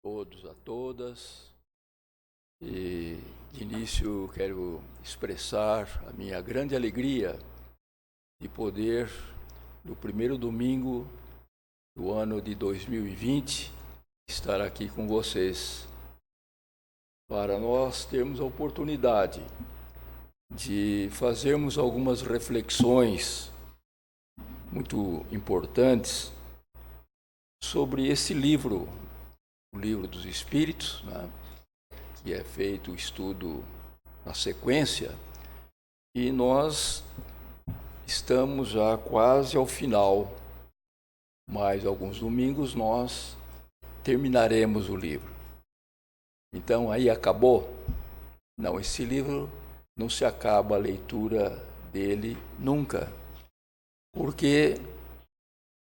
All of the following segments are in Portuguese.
todos, a todas. E de início quero expressar a minha grande alegria de poder, no primeiro domingo do ano de 2020, estar aqui com vocês, para nós termos a oportunidade de fazermos algumas reflexões muito importantes sobre esse livro, o Livro dos Espíritos, né? Que é feito o estudo na sequência, e nós estamos já quase ao final. Mais alguns domingos nós terminaremos o livro. Então aí acabou? Não, esse livro não se acaba a leitura dele nunca, porque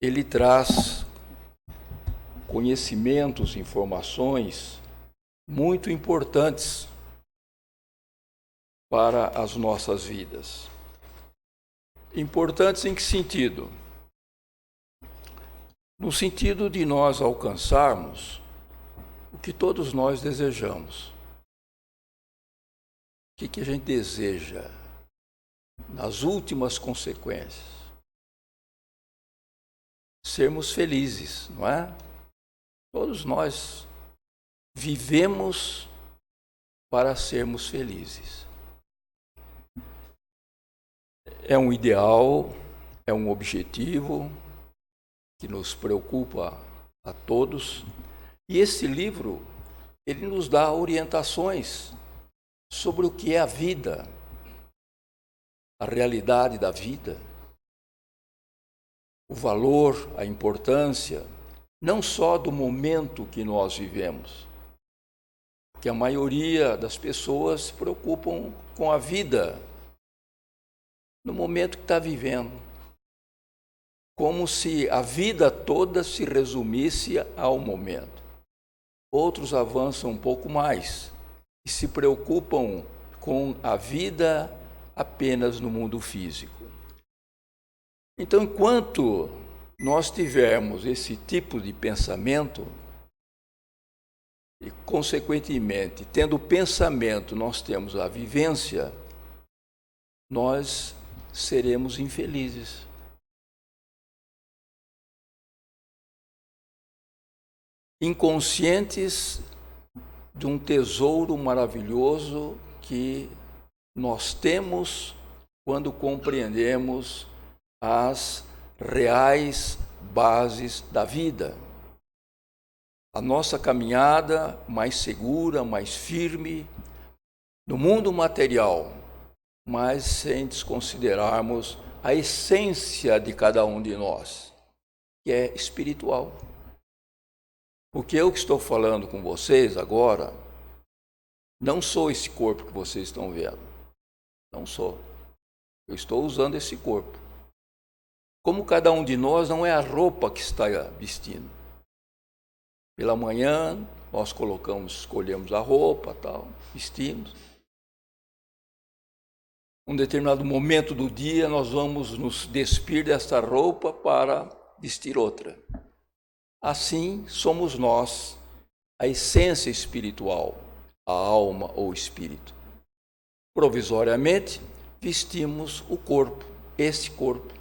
ele traz conhecimentos, informações muito importantes para as nossas vidas. Importantes em que sentido? No sentido de nós alcançarmos o que todos nós desejamos. O que a gente deseja nas últimas consequências? Sermos felizes, não é? Todos nós vivemos para sermos felizes. É um ideal, é um objetivo que nos preocupa a todos. E esse livro, ele nos dá orientações sobre o que é a vida, a realidade da vida, o valor, a importância, não só do momento que nós vivemos, porque a maioria das pessoas se preocupam com a vida no momento que está vivendo, como se a vida toda se resumisse ao momento. Outros avançam um pouco mais e se preocupam com a vida apenas no mundo físico. Então, enquanto nós tivermos esse tipo de pensamento, e consequentemente, tendo o pensamento, nós temos a vivência, nós seremos infelizes. Inconscientes de um tesouro maravilhoso que nós temos quando compreendemos as reais bases da vida. A nossa caminhada mais segura, mais firme no mundo material, mas sem desconsiderarmos a essência de cada um de nós, que é espiritual. Porque eu que estou falando com vocês agora, não sou esse corpo que vocês estão vendo. Não sou. Eu estou usando esse corpo. Como cada um de nós não é a roupa que está vestindo. Pela manhã, nós escolhemos a roupa, tal, vestimos. Um determinado momento do dia, nós vamos nos despir dessa roupa para vestir outra. Assim somos nós, a essência espiritual, a alma ou espírito. Provisoriamente, vestimos o corpo, esse corpo.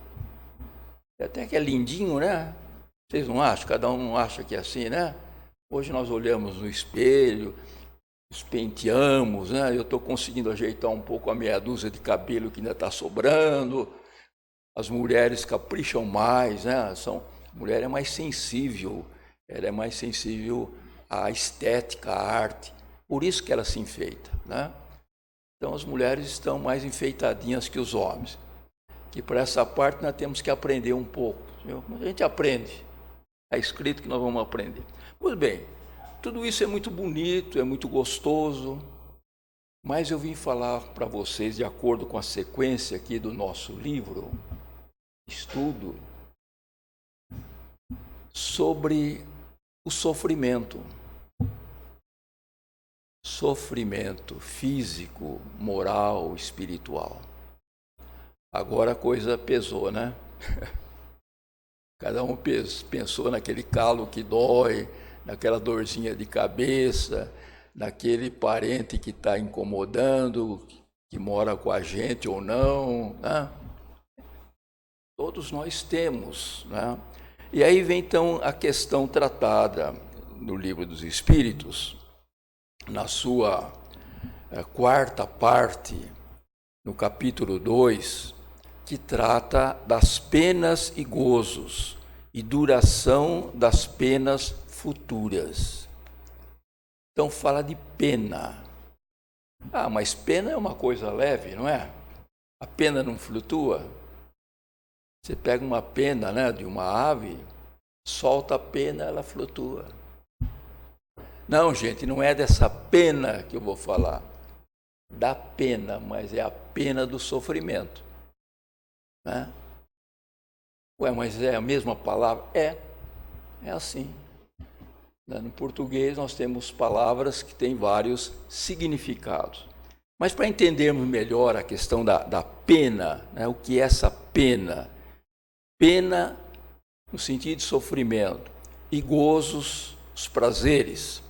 Até que é lindinho, né? Vocês não acham? Cada um acha que é assim, né? Hoje nós olhamos no espelho, nos penteamos, né? Eu estou conseguindo ajeitar um pouco a meia dúzia de cabelo que ainda está sobrando. As mulheres capricham mais, né? A mulher é mais sensível, ela é mais sensível à estética, à arte. Por isso que ela se enfeita, né? Então as mulheres estão mais enfeitadinhas que os homens. Que para essa parte nós temos que aprender um pouco. Viu? A gente aprende. É escrito que nós vamos aprender. Pois bem, tudo isso é muito bonito, é muito gostoso, mas eu vim falar para vocês, de acordo com a sequência aqui do nosso livro, estudo, sobre o sofrimento. Sofrimento físico, moral, espiritual. Agora a coisa pesou, né? Cada um pensou naquele calo que dói, naquela dorzinha de cabeça, naquele parente que está incomodando, que mora com a gente ou não, né? Todos nós temos, né? E aí vem então a questão tratada no Livro dos Espíritos, na sua quarta parte, no capítulo 2, que trata das penas e gozos e duração das penas futuras. Então fala de pena. Ah, mas pena é uma coisa leve, não é? A pena não flutua. Você pega uma pena, né, de uma ave, solta a pena, ela flutua. Não, gente, não é dessa pena que eu vou falar. Da pena, mas é a pena do sofrimento. Né? Ué, mas é a mesma palavra? É assim. No português nós temos palavras que têm vários significados. Mas para entendermos melhor a questão da pena, né, o que é essa pena? Pena no sentido de sofrimento e gozos, os prazeres.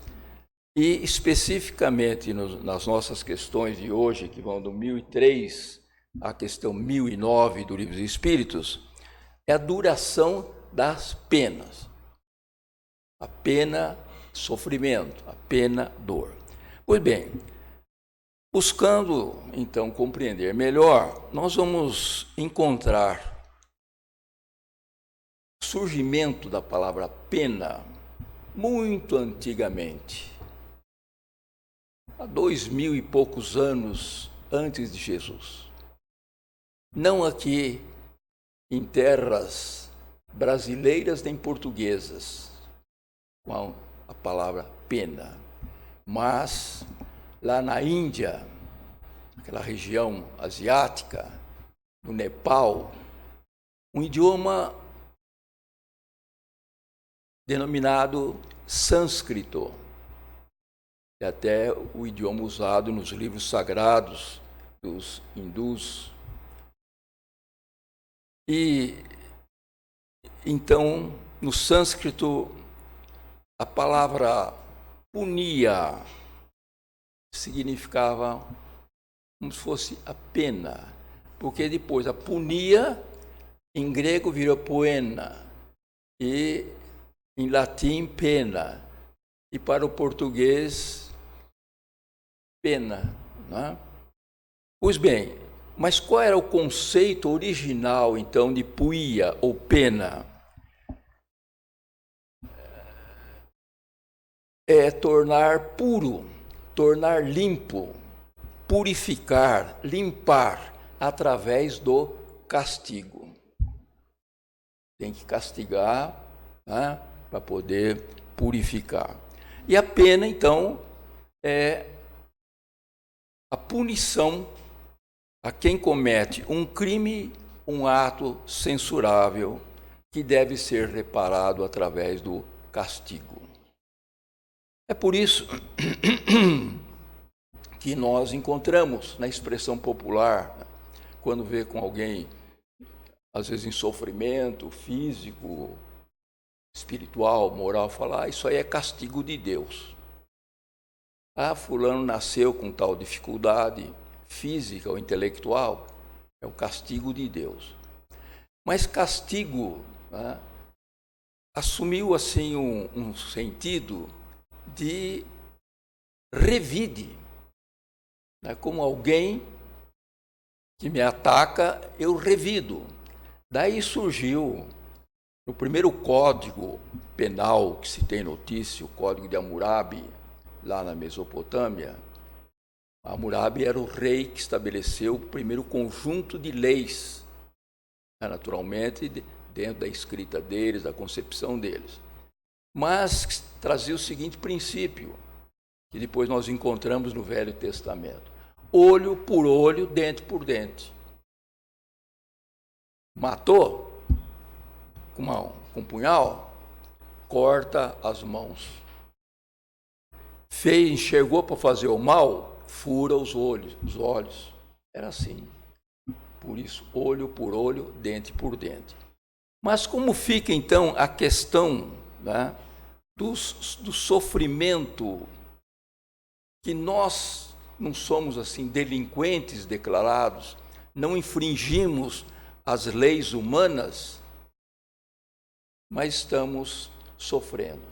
E especificamente nas nossas questões de hoje, que vão do 1003 à questão 1009 do Livro dos Espíritos, é a duração das penas. A pena sofrimento, a pena dor. Pois bem, buscando então compreender melhor, nós vamos encontrar o surgimento da palavra pena muito antigamente, há 2000 e poucos anos antes de Jesus. Não aqui em terras brasileiras nem portuguesas, com a palavra pena, mas lá na Índia, aquela região asiática, no Nepal, um idioma denominado sânscrito, é até o idioma usado nos livros sagrados dos hindus. E então, no sânscrito, a palavra punia significava como se fosse a pena, porque depois a punia em grego virou poena e em latim pena, e para o português pena, né? Pois bem, mas qual era o conceito original então de puia ou pena? É tornar puro, tornar limpo, purificar, limpar através do castigo. Tem que castigar, né, para poder purificar. E a pena, então, é a punição a quem comete um crime, um ato censurável, que deve ser reparado através do castigo. É por isso que nós encontramos na expressão popular, quando vê com alguém, às vezes em sofrimento físico, espiritual, moral, falar, isso aí é castigo de Deus. Ah, fulano nasceu com tal dificuldade física ou intelectual, é o castigo de Deus. Mas castigo, né, assumiu assim um sentido de revide, né, como alguém que me ataca, eu revido. Daí surgiu no primeiro código penal que se tem notícia, o Código de Hammurabi, lá na Mesopotâmia. Hammurabi era o rei que estabeleceu o primeiro conjunto de leis, naturalmente, dentro da escrita deles, da concepção deles. Mas trazia o seguinte princípio, que depois nós encontramos no Velho Testamento: olho por olho, dente por dente. Matou com um punhal, corta as mãos. Enxergou para fazer o mal, fura os olhos. Era assim. Por isso, olho por olho, dente por dente. Mas como fica então a questão, né, do sofrimento, que nós não somos assim delinquentes declarados, não infringimos as leis humanas, mas estamos sofrendo.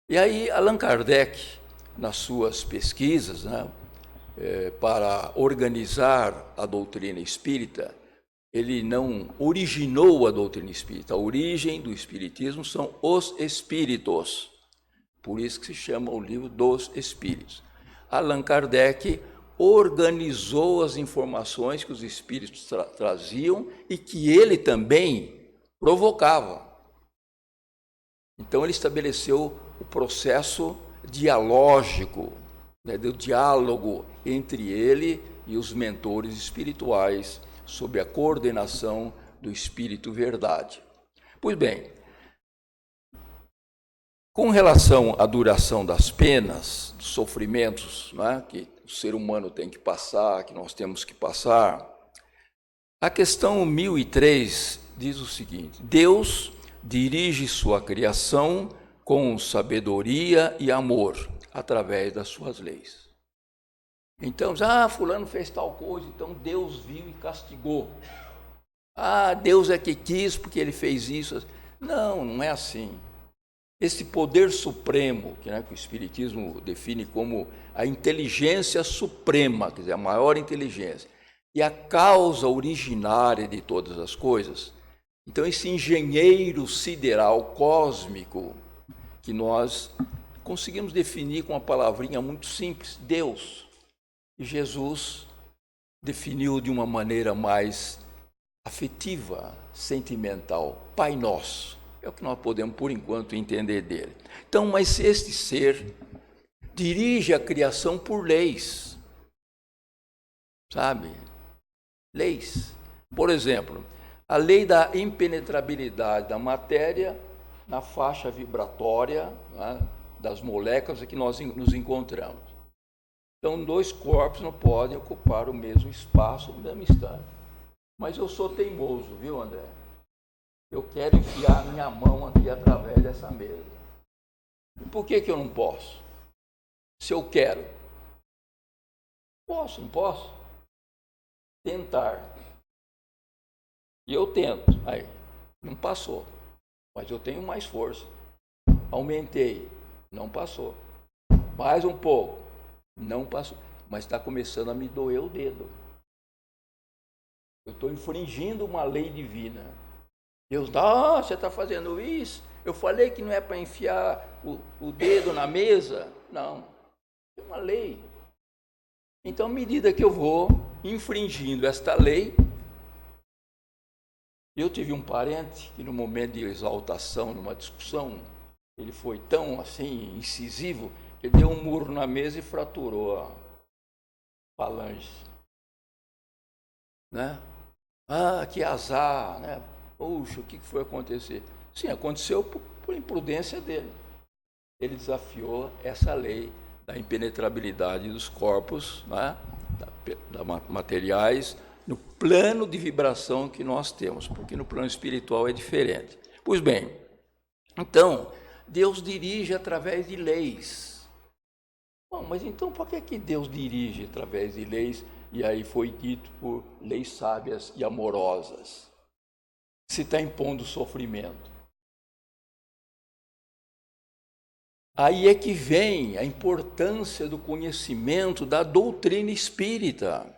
E aí Allan Kardec, nas suas pesquisas, né, para organizar a doutrina espírita, ele não originou a doutrina espírita. A origem do espiritismo são os espíritos. Por isso que se chama o livro dos Espíritos. Allan Kardec organizou as informações que os espíritos traziam e que ele também provocava. Então ele estabeleceu o processo dialógico, né, do diálogo entre ele e os mentores espirituais, sob a coordenação do Espírito Verdade. Pois bem, com relação à duração das penas, dos sofrimentos, né, que o ser humano tem que passar, que nós temos que passar, a questão 1003 diz o seguinte: Deus dirige sua criação com sabedoria e amor, através das suas leis. Então, fulano fez tal coisa, então Deus viu e castigou. Deus é que quis porque ele fez isso. Não, não é assim. Esse poder supremo, que o Espiritismo define como a inteligência suprema, quer dizer, a maior inteligência, e a causa originária de todas as coisas. Então, esse engenheiro sideral cósmico, que nós conseguimos definir com uma palavrinha muito simples, Deus. E Jesus definiu de uma maneira mais afetiva, sentimental, Pai Nosso. É o que nós podemos, por enquanto, entender dele. Então, mas este ser dirige a criação por leis, sabe? Leis. Por exemplo, a lei da impenetrabilidade da matéria na faixa vibratória, né, das moléculas em que nós nos encontramos. Então, dois corpos não podem ocupar o mesmo espaço no mesmo instante. Mas eu sou teimoso, viu, André? Eu quero enfiar minha mão aqui através dessa mesa. E por que eu não posso? Se eu quero. Posso, não posso? Tentar. E eu tento. Aí, não passou. Mas eu tenho mais força. Aumentei. Não passou. Mais um pouco. Não passou. Mas está começando a me doer o dedo. Eu estou infringindo uma lei divina. Deus, você está fazendo isso? Eu falei que não é para enfiar o dedo na mesa. Não, é uma lei. Então, à medida que eu vou infringindo esta lei, eu tive um parente que no momento de exaltação, numa discussão, ele foi tão assim, incisivo, que deu um murro na mesa e fraturou a falange. Né? Que azar, né? Puxa, o que foi acontecer? Sim, aconteceu por imprudência dele. Ele desafiou essa lei da impenetrabilidade dos corpos, né, materiais, no plano de vibração que nós temos, porque no plano espiritual é diferente. Pois bem, então, Deus dirige através de leis. Bom, mas então por que Deus dirige através de leis? E aí foi dito por leis sábias e amorosas. Se está impondo sofrimento. Aí é que vem a importância do conhecimento da doutrina espírita,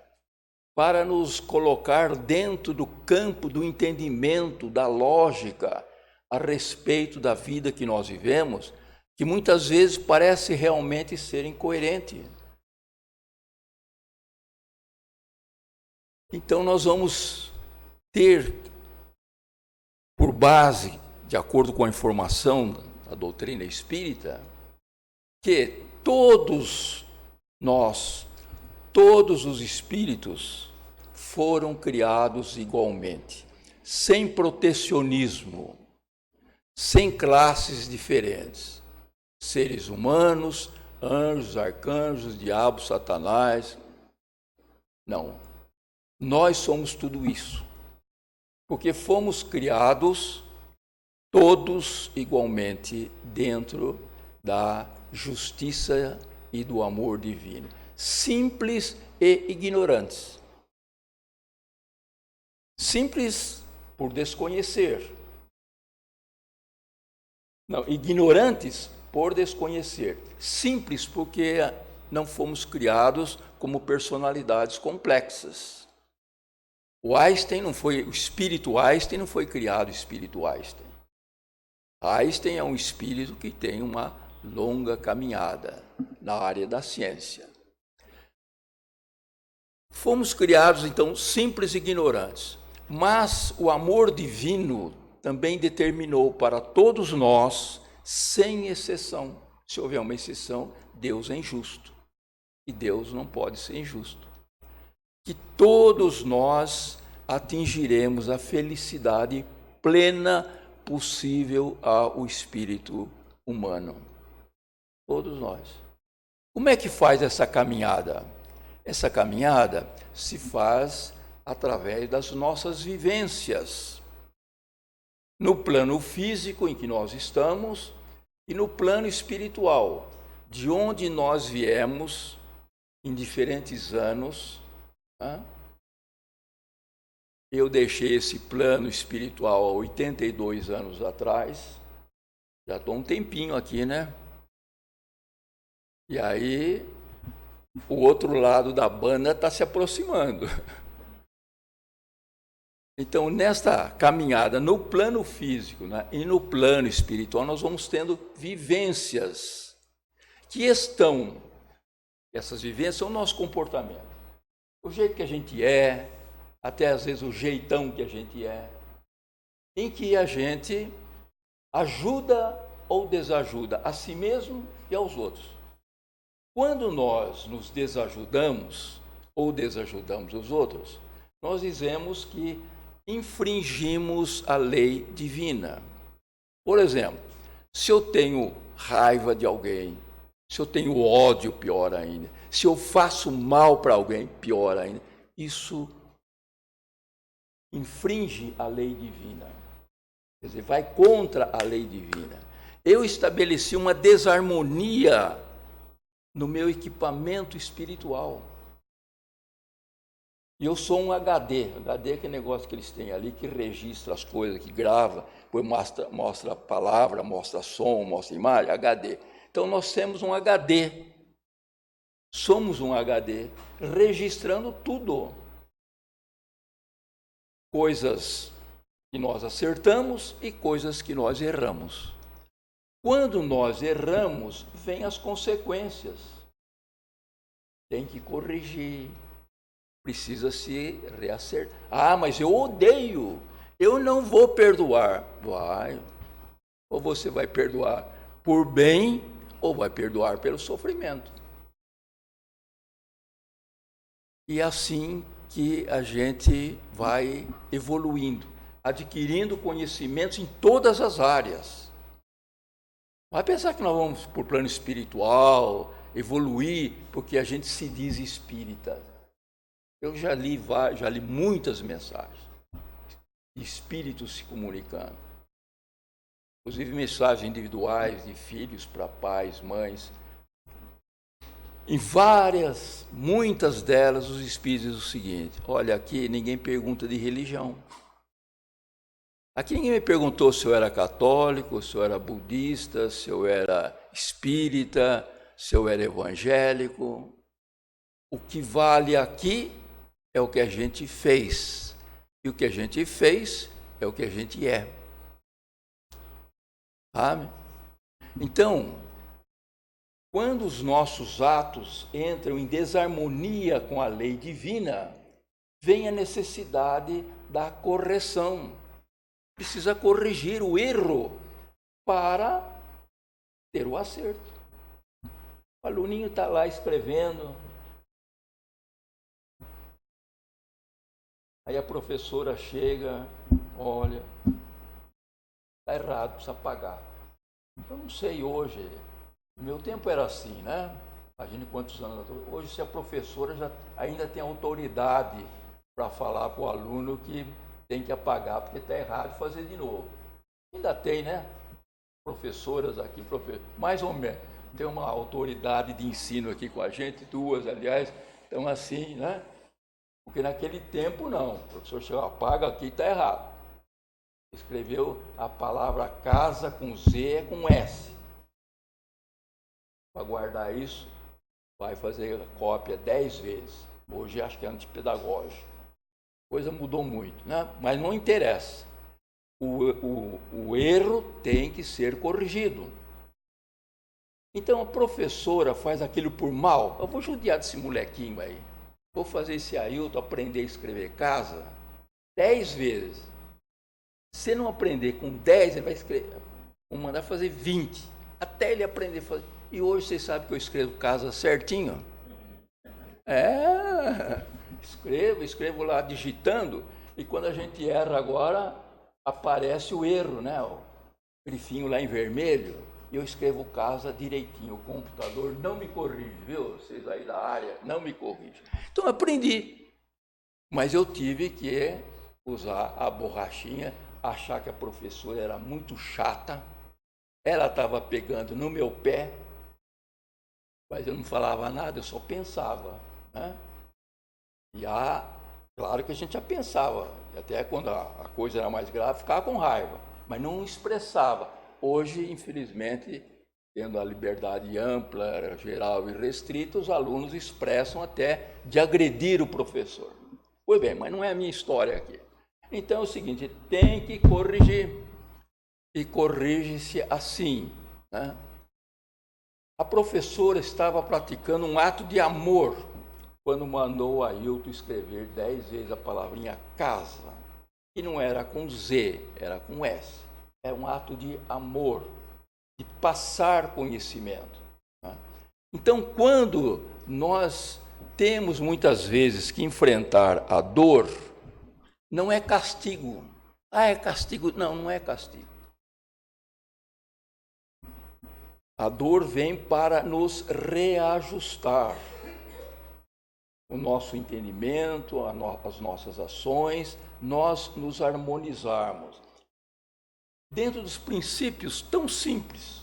para nos colocar dentro do campo do entendimento, da lógica, a respeito da vida que nós vivemos, que muitas vezes parece realmente ser incoerente. Então nós vamos ter, por base, de acordo com a informação da doutrina espírita, que todos nós, todos os espíritos foram criados igualmente, sem protecionismo, sem classes diferentes, seres humanos, anjos, arcanjos, diabos, satanás. Não, nós somos tudo isso. Porque fomos criados todos igualmente dentro da justiça e do amor divino, simples e ignorantes. Simples por desconhecer. Não, ignorantes por desconhecer. Simples porque não fomos criados como personalidades complexas. O espírito Einstein não foi criado espírito Einstein. Einstein é um espírito que tem uma longa caminhada na área da ciência. Fomos criados, então, simples e ignorantes, mas o amor divino também determinou para todos nós, sem exceção. Se houver uma exceção, Deus é injusto, e Deus não pode ser injusto. Que todos nós atingiremos a felicidade plena possível ao espírito humano. Todos nós. Como é que faz essa caminhada? Essa caminhada se faz através das nossas vivências. No plano físico em que nós estamos e no plano espiritual, de onde nós viemos em diferentes anos. Eu deixei esse plano espiritual há 82 anos atrás, já estou um tempinho aqui, né? E aí, o outro lado da banda está se aproximando. Então, nesta caminhada no plano físico, né, e no plano espiritual, nós vamos tendo vivências que essas vivências são o nosso comportamento. O jeito que a gente é, até às vezes o jeitão que a gente é, em que a gente ajuda ou desajuda a si mesmo e aos outros. Quando nós nos desajudamos ou desajudamos os outros, nós dizemos que infringimos a lei divina. Por exemplo, se eu tenho raiva de alguém, se eu tenho ódio, pior ainda, se eu faço mal para alguém, pior ainda, isso infringe a lei divina. Quer dizer, vai contra a lei divina. Eu estabeleci uma desarmonia no meu equipamento espiritual. E eu sou um HD. HD é aquele negócio que eles têm ali, que registra as coisas, que grava, depois mostra a palavra, mostra som, mostra imagem, HD. Então nós temos um HD. Somos um HD, registrando tudo. Coisas que nós acertamos e coisas que nós erramos. Quando nós erramos, vêm as consequências. Tem que corrigir, precisa se reacertar. Mas eu odeio, eu não vou perdoar. Vai, ou você vai perdoar por bem, ou vai perdoar pelo sofrimento. E assim que a gente vai evoluindo, adquirindo conhecimentos em todas as áreas. Vai pensar que nós vamos para o plano espiritual, evoluir, porque a gente se diz espírita. Eu já li muitas mensagens, espíritos se comunicando. Inclusive mensagens individuais de filhos para pais, mães. Em muitas delas, os espíritos dizem o seguinte: olha, aqui ninguém pergunta de religião. Aqui ninguém me perguntou se eu era católico, se eu era budista, se eu era espírita, se eu era evangélico. O que vale aqui é o que a gente fez. E o que a gente fez é o que a gente é. Sabe? Então, quando os nossos atos entram em desarmonia com a lei divina, vem a necessidade da correção. Precisa corrigir o erro para ter o acerto. O aluninho está lá escrevendo. Aí a professora chega, olha, está errado, precisa pagar. Eu não sei hoje, no meu tempo era assim, né? Imagine quantos anos. Hoje, se a professora ainda tem autoridade para falar para o aluno que tem que apagar porque está errado e fazer de novo. Ainda tem, né? Professoras aqui, mais ou menos. Tem uma autoridade de ensino aqui com a gente, duas, aliás, então assim, né? Porque naquele tempo não, o professor chegou, apaga aqui, está errado. Escreveu a palavra casa com Z é com S. Para guardar isso, vai fazer cópia 10 vezes. Hoje acho que é antipedagógico. A coisa mudou muito, né? Mas não interessa. O erro tem que ser corrigido. Então a professora faz aquilo por mal. Eu vou judiar desse molequinho aí. Vou fazer esse Ailton aprender a escrever casa 10 vezes. Se não aprender com 10, ele vai escrever. Vou mandar fazer 20. Até ele aprender a fazer. E hoje vocês sabem que eu escrevo casa certinho? Escrevo lá digitando. E quando a gente erra agora, aparece o erro, né? O grifinho lá em vermelho. E eu escrevo casa direitinho. O computador não me corrige, viu? Vocês aí da área não me corrigem. Então eu aprendi. Mas eu tive que usar a borrachinha, achar que a professora era muito chata. Ela estava pegando no meu pé, mas eu não falava nada, eu só pensava, né? E claro que a gente já pensava, até quando a coisa era mais grave, ficava com raiva, mas não expressava. Hoje, infelizmente, tendo a liberdade ampla, geral e restrita, os alunos expressam até de agredir o professor. Pois bem, mas não é a minha história aqui. Então é o seguinte, tem que corrigir. E corrige-se assim, né? A professora estava praticando um ato de amor quando mandou a Ailton escrever 10 vezes a palavrinha casa, que não era com Z, era com S. É um ato de amor, de passar conhecimento, né? Então, quando nós temos muitas vezes que enfrentar a dor, não é castigo. É castigo. Não, não é castigo. A dor vem para nos reajustar o nosso entendimento, as nossas ações, nós nos harmonizarmos dentro dos princípios tão simples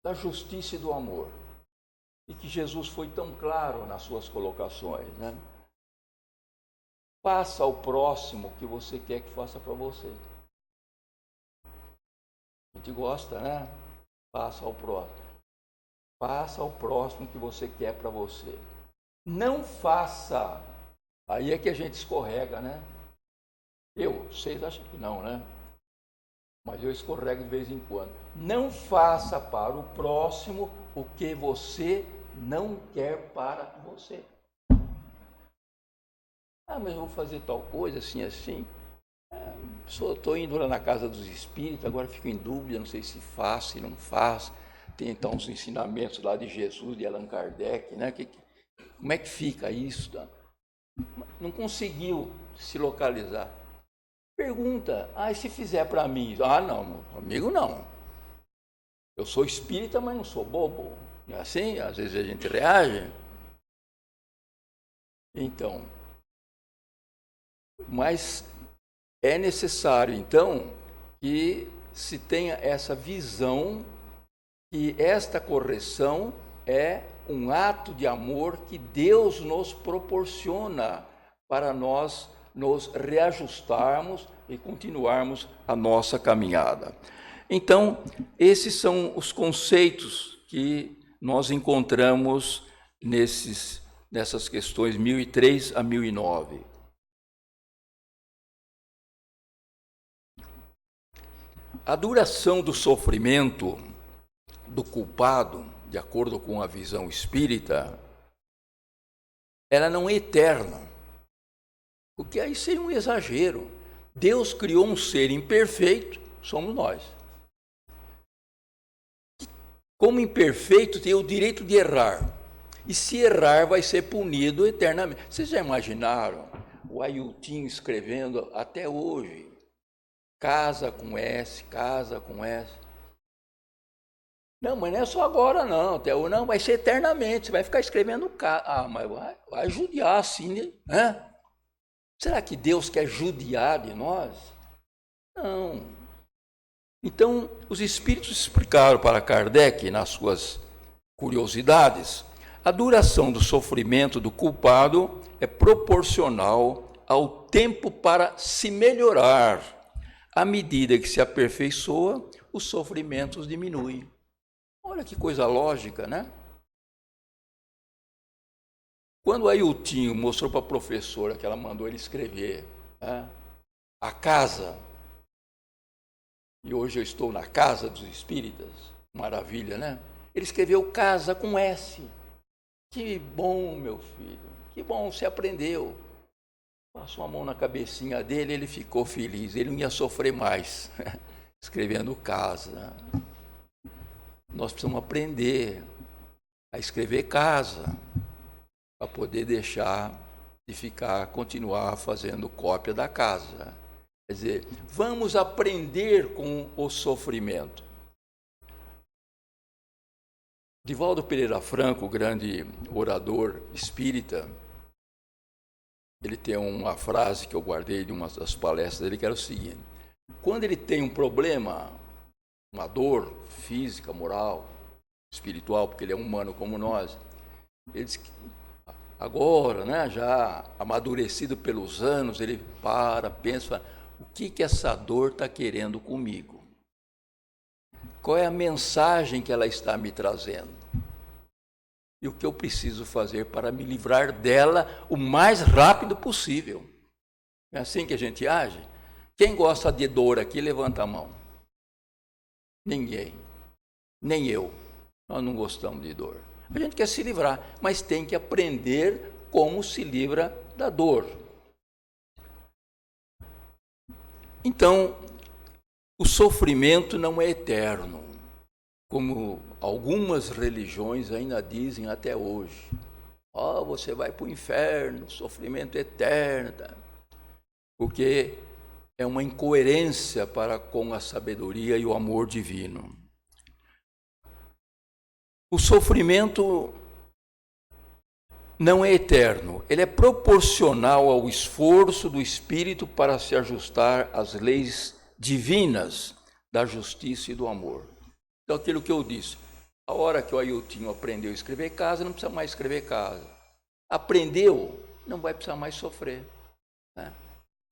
da justiça e do amor, e que Jesus foi tão claro nas suas colocações, né? Faça ao próximo o que você quer que faça para você. A gente gosta, né? Faça ao próximo. Faça ao próximo o que você quer para você. Não faça. Aí é que a gente escorrega, né? Vocês acham que não, né? Mas eu escorrego de vez em quando. Não faça para o próximo o que você não quer para você. Mas eu vou fazer tal coisa, assim, assim. Estou indo lá na casa dos espíritos, agora fico em dúvida, não sei se faço, se não faço. Tem então os ensinamentos lá de Jesus, de Allan Kardec, né? Como é que fica isso? Não conseguiu se localizar. Pergunta, e se fizer para mim? Não, comigo não. Eu sou espírita, mas não sou bobo. É assim, às vezes a gente reage. Então, mas é necessário, então, que se tenha essa visão que esta correção é um ato de amor que Deus nos proporciona para nós nos reajustarmos e continuarmos a nossa caminhada. Então, esses são os conceitos que nós encontramos nessas questões 1003 a 1009. A duração do sofrimento do culpado, de acordo com a visão espírita, ela não é eterna, porque aí seria um exagero. Deus criou um ser imperfeito, somos nós. Como imperfeito, tem o direito de errar. E se errar, vai ser punido eternamente. Vocês já imaginaram o Ailton escrevendo até hoje? Casa com S, casa com S. Não, mas não é só agora não, até hoje não, vai ser eternamente, você vai ficar escrevendo casa. Mas vai judiar assim, né? Será que Deus quer judiar de nós? Não. Então, os espíritos explicaram para Kardec, nas suas curiosidades, a duração do sofrimento do culpado é proporcional ao tempo para se melhorar. À medida que se aperfeiçoa, os sofrimentos diminuem. Olha que coisa lógica, né? Quando a Ailtinho mostrou para a professora que ela mandou ele escrever, né, a casa, e hoje eu estou na casa dos espíritas, maravilha, né? Ele escreveu casa com S. Que bom, meu filho, que bom, você aprendeu. Passou a mão na cabecinha dele, ele ficou feliz, ele não ia sofrer mais, escrevendo casa. Nós precisamos aprender a escrever casa, para poder deixar de continuar fazendo cópia da casa. Quer dizer, vamos aprender com o sofrimento. Divaldo Pereira Franco, grande orador espírita, ele tem uma frase que eu guardei de uma das palestras dele, que era o seguinte: quando ele tem um problema, uma dor física, moral, espiritual, porque ele é humano como nós, ele diz que agora, né, já amadurecido pelos anos, ele pensa, o que essa dor está querendo comigo? Qual é a mensagem que ela está me trazendo? E o que eu preciso fazer para me livrar dela o mais rápido possível? É assim que a gente age? Quem gosta de dor aqui, levanta a mão. Ninguém. Nem eu. Nós não gostamos de dor. A gente quer se livrar, mas tem que aprender como se livra da dor. Então, o sofrimento não é eterno, como algumas religiões ainda dizem até hoje. Você vai para o inferno, sofrimento eterno. Porque é uma incoerência para com a sabedoria e o amor divino. O sofrimento não é eterno, ele é proporcional ao esforço do espírito para se ajustar às leis divinas da justiça e do amor. Então, aquilo que eu disse, a hora que o Ailtinho aprendeu a escrever casa, não precisa mais escrever casa. Aprendeu, não vai precisar mais sofrer, né?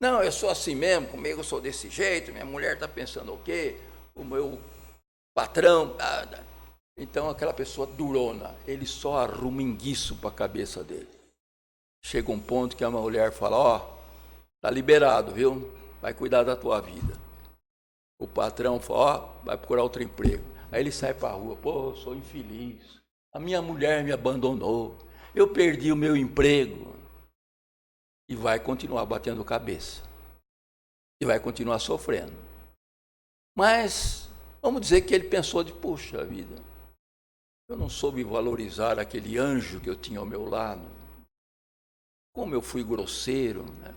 Não, eu sou assim mesmo, comigo eu sou desse jeito, minha mulher está pensando o quê? O meu patrão... Então, aquela pessoa durona, ele só arruma enguiço para a cabeça dele. Chega um ponto que a mulher fala, tá liberado, viu? Vai cuidar da tua vida. O patrão fala, vai procurar outro emprego. Aí ele sai para a rua, eu sou infeliz. A minha mulher me abandonou. Eu perdi o meu emprego. E vai continuar batendo cabeça. E vai continuar sofrendo. Mas, vamos dizer que ele pensou puxa vida, eu não soube valorizar aquele anjo que eu tinha ao meu lado. Como eu fui grosseiro, né?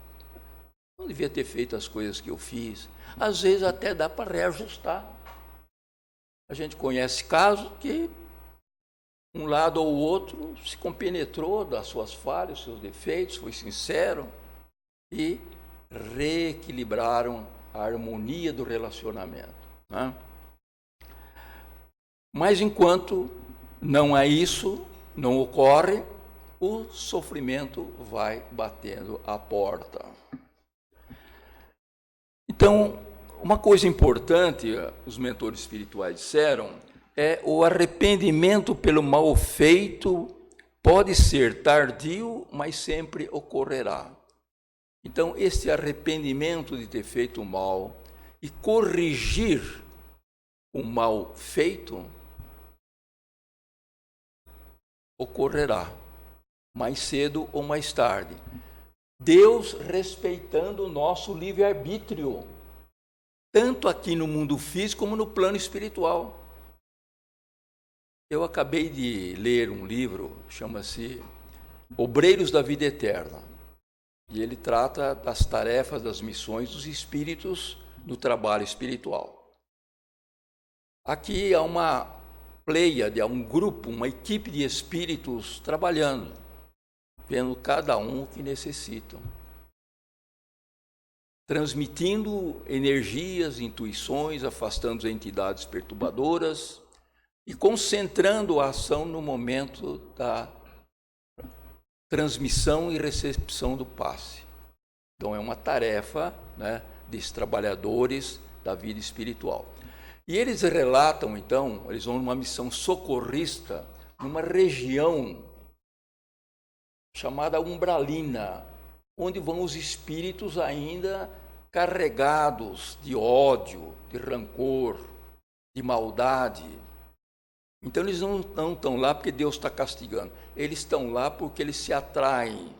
Não devia ter feito as coisas que eu fiz. Às vezes até dá para reajustar. A gente conhece casos que um lado ou outro se compenetrou das suas falhas, dos seus defeitos, foi sincero e reequilibraram a harmonia do relacionamento, né? Mas enquanto não é isso, não ocorre, o sofrimento vai batendo a porta. Então, uma coisa importante, os mentores espirituais disseram, é o arrependimento pelo mal feito pode ser tardio, mas sempre ocorrerá. Então, esse arrependimento de ter feito o mal e corrigir o mal feito ocorrerá, mais cedo ou mais tarde. Deus respeitando o nosso livre-arbítrio, tanto aqui no mundo físico como no plano espiritual. Eu acabei de ler um livro, chama-se Obreiros da Vida Eterna, e ele trata das tarefas, das missões dos espíritos no trabalho espiritual. Aqui há uma pleiade, há um grupo, uma equipe de espíritos trabalhando, vendo cada um o que necessitam. transmitindo energias, intuições, afastando as entidades perturbadoras e concentrando a ação no momento da transmissão e recepção do passe. Então, é uma tarefa, né, desses trabalhadores da vida espiritual. E eles relatam, então, eles vão numa missão socorrista, numa região chamada Umbralina, onde vão os espíritos ainda carregados de ódio, de rancor, de maldade. Então, eles não estão lá porque Deus está castigando. Eles estão lá porque eles se atraem,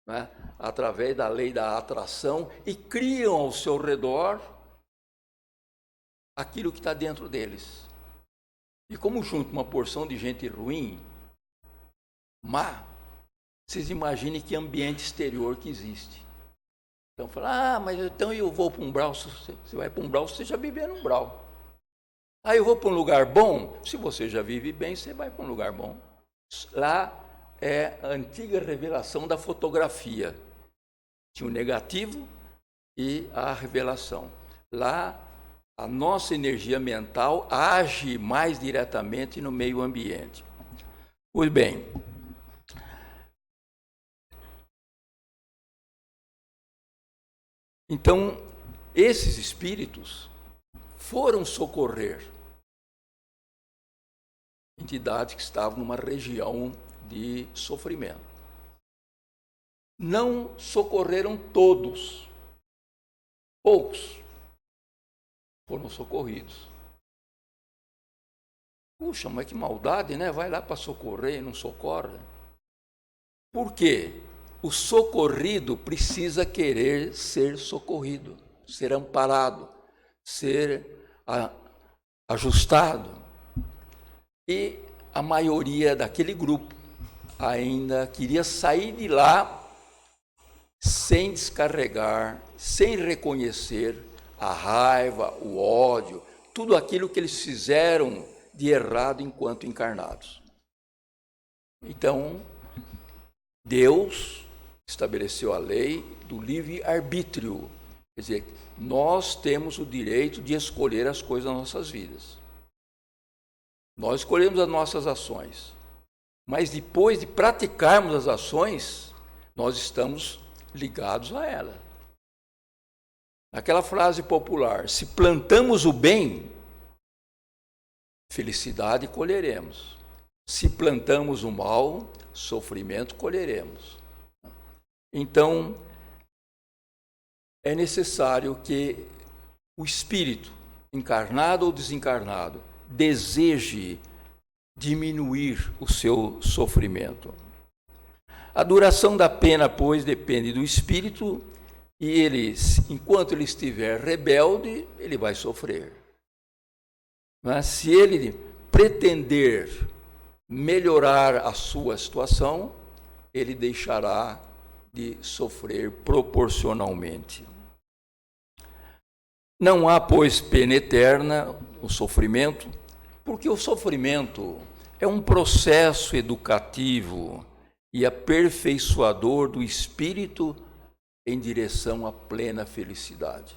né, através da lei da atração e criam ao seu redor aquilo que está dentro deles. E como junto uma porção de gente ruim, má, vocês imaginem que ambiente exterior que existe. Então, fala, mas então eu vou para um umbral. Você vai para um umbral, você já viveu no umbral. Eu vou para um lugar bom. Se você já vive bem, você vai para um lugar bom. Lá é a antiga revelação da fotografia. Tinha o negativo e a revelação. Lá, a nossa energia mental age mais diretamente no meio ambiente. Pois bem, então, esses espíritos foram socorrer entidades que estavam numa região de sofrimento. Não socorreram todos, poucos foram socorridos. Puxa, mas que maldade, né? Vai lá para socorrer e não socorre. Por quê? O socorrido precisa querer ser socorrido, ser amparado, ser ajustado. E a maioria daquele grupo ainda queria sair de lá sem descarregar, sem reconhecer a raiva, o ódio, tudo aquilo que eles fizeram de errado enquanto encarnados. Então, Deus estabeleceu a lei do livre-arbítrio. Quer dizer, nós temos o direito de escolher as coisas das nossas vidas. Nós escolhemos as nossas ações. Mas depois de praticarmos as ações, nós estamos ligados a ela. Aquela frase popular, se plantamos o bem, felicidade colheremos. Se plantamos o mal, sofrimento colheremos. Então, é necessário que o espírito, encarnado ou desencarnado, deseje diminuir o seu sofrimento. A duração da pena, pois, depende do espírito e ele, enquanto ele estiver rebelde, ele vai sofrer. Mas se ele pretender melhorar a sua situação, ele deixará de sofrer proporcionalmente. Não há, pois, pena eterna, o sofrimento, porque o sofrimento é um processo educativo e aperfeiçoador do espírito em direção à plena felicidade.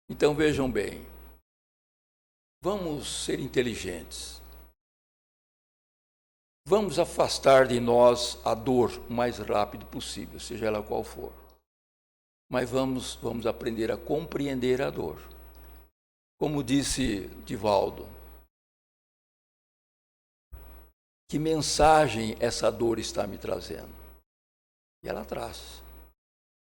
Então vejam bem, vamos ser inteligentes. Vamos afastar de nós a dor o mais rápido possível, seja ela qual for. Mas vamos aprender a compreender a dor. Como disse Divaldo, que mensagem essa dor está me trazendo? E ela traz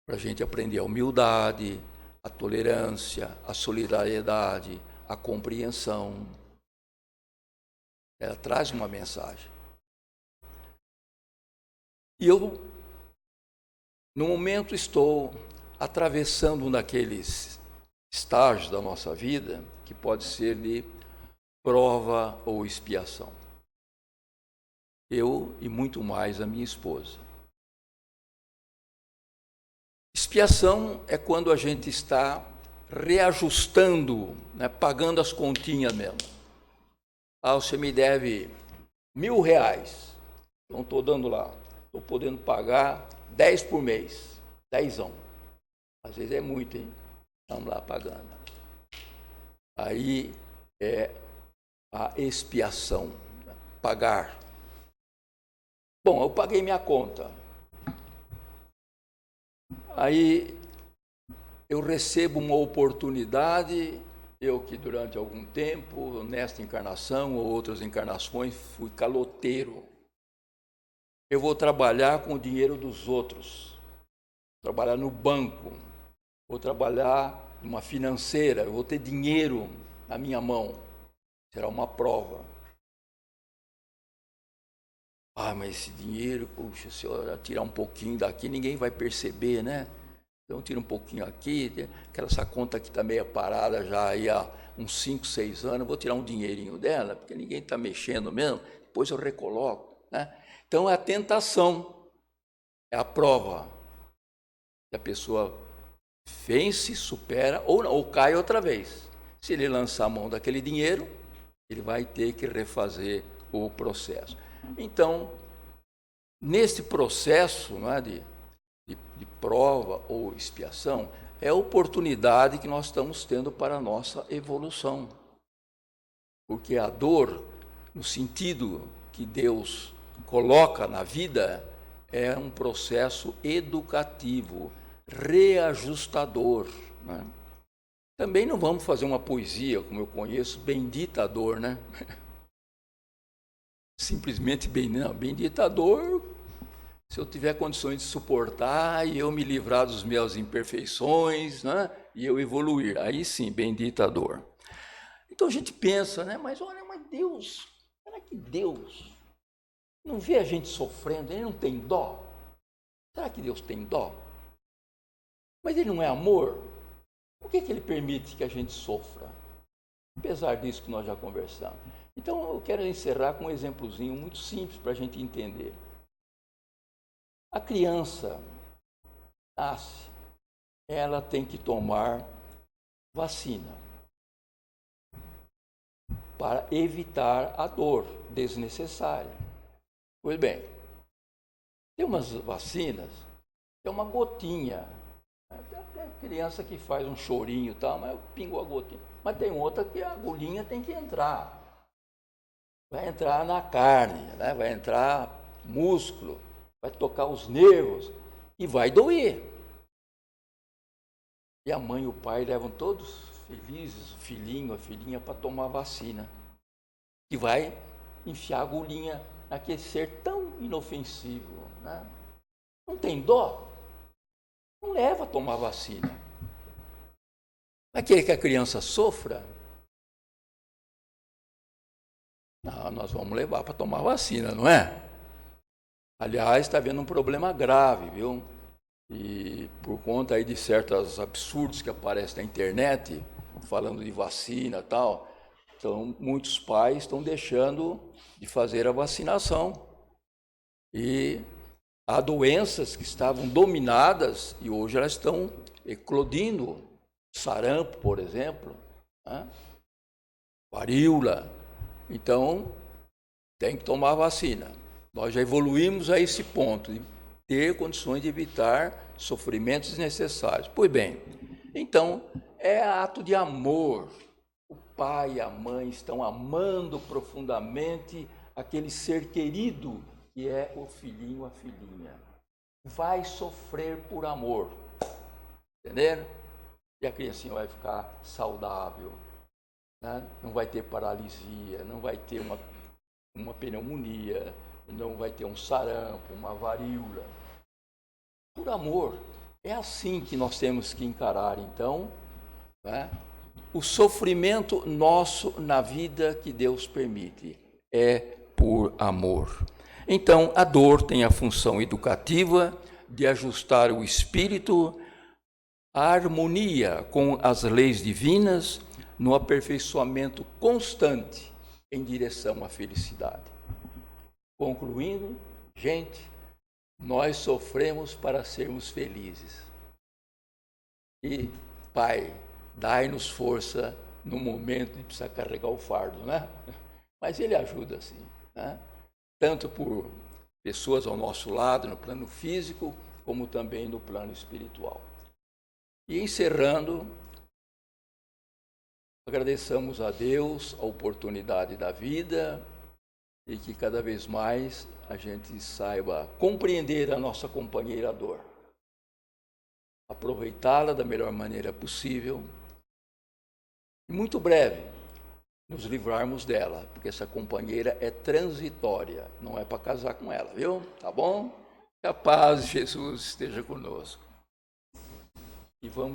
para a gente aprender a humildade, a tolerância, a solidariedade, a compreensão. Ela traz uma mensagem. E eu, no momento, estou atravessando um daqueles estágios da nossa vida que pode ser de prova ou expiação. Eu e muito mais a minha esposa. Expiação é quando a gente está reajustando, né, pagando as continhas mesmo. Você me deve R$1.000, então estou dando lá, estou podendo pagar 10 por mês, 10. Às vezes é muito, hein? Estamos lá pagando. Aí é a expiação, pagar. Bom, eu paguei minha conta. Aí eu recebo uma oportunidade, eu que durante algum tempo, nesta encarnação ou outras encarnações, fui caloteiro. Eu vou trabalhar com o dinheiro dos outros, trabalhar no banco, vou trabalhar numa financeira, eu vou ter dinheiro na minha mão, será uma prova. Ah, mas esse dinheiro, puxa, se eu tirar um pouquinho daqui, ninguém vai perceber, né? Então tira um pouquinho aqui, essa conta que está meio parada já aí há uns 5, 6 anos, eu vou tirar um dinheirinho dela, porque ninguém está mexendo mesmo, depois eu recoloco, né? Então é a tentação, é a prova. A pessoa vence, supera ou cai outra vez. Se ele lançar a mão daquele dinheiro, ele vai ter que refazer o processo. Então, nesse processo, não é, de prova ou expiação, é a oportunidade que nós estamos tendo para a nossa evolução. Porque a dor, no sentido que Deus coloca na vida, é um processo educativo, reajustador, né? Também não vamos fazer uma poesia, como eu conheço, bendita dor, né? Simplesmente bendita dor, se eu tiver condições de suportar e eu me livrar dos meus imperfeições, né? E eu evoluir, aí sim, bendita dor. Então a gente pensa, né? Mas olha, mas Deus, será que Deus não vê a gente sofrendo, ele não tem dó? Será que Deus tem dó? Mas ele não é amor? Por que ele permite que a gente sofra? Apesar disso que nós já conversamos. Então eu quero encerrar com um exemplozinho muito simples para a gente entender. A criança nasce, ela tem que tomar vacina para evitar a dor desnecessária. Pois bem, tem umas vacinas, é uma gotinha. Até criança que faz um chorinho e tal, mas pingou a gotinha. Mas tem outra que a agulhinha tem que entrar. Vai entrar na carne, né? Vai entrar músculo, vai tocar os nervos e vai doer. E a mãe e o pai levam todos felizes, o filhinho, a filhinha, para tomar vacina. E vai enfiar a agulhinha naquele ser tão inofensivo, né? Não tem dó? Não leva a tomar vacina. Vai querer que a criança sofra? Não, nós vamos levar para tomar vacina, não é? Aliás, está havendo um problema grave, viu? E por conta aí de certos absurdos que aparecem na internet, falando de vacina e tal, então muitos pais estão deixando de fazer a vacinação. E há doenças que estavam dominadas e hoje elas estão eclodindo. Sarampo, por exemplo, né? Varíola. Então, tem que tomar vacina. Nós já evoluímos a esse ponto de ter condições de evitar sofrimentos desnecessários. Pois bem, então, é ato de amor. O pai e a mãe estão amando profundamente aquele ser querido que é o filhinho, a filhinha. Vai sofrer por amor. Entenderam? E a criancinha vai ficar saudável, né? Não vai ter paralisia, não vai ter uma pneumonia, não vai ter um sarampo, uma varíola. Por amor. É assim que nós temos que encarar, então, né? O sofrimento nosso na vida que Deus permite é por amor. Então, a dor tem a função educativa de ajustar o espírito à harmonia com as leis divinas no aperfeiçoamento constante em direção à felicidade. Concluindo, gente, nós sofremos para sermos felizes. E, Pai, dai-nos força no momento de precisar carregar o fardo, né? Mas Ele ajuda, sim, né? Tanto por pessoas ao nosso lado, no plano físico, como também no plano espiritual. E encerrando, agradeçamos a Deus a oportunidade da vida e que cada vez mais a gente saiba compreender a nossa companheira dor, aproveitá-la da melhor maneira possível e muito breve nos livrarmos dela, porque essa companheira é transitória, não é para casar com ela, viu? Tá bom? Que a paz de Jesus esteja conosco. E vamos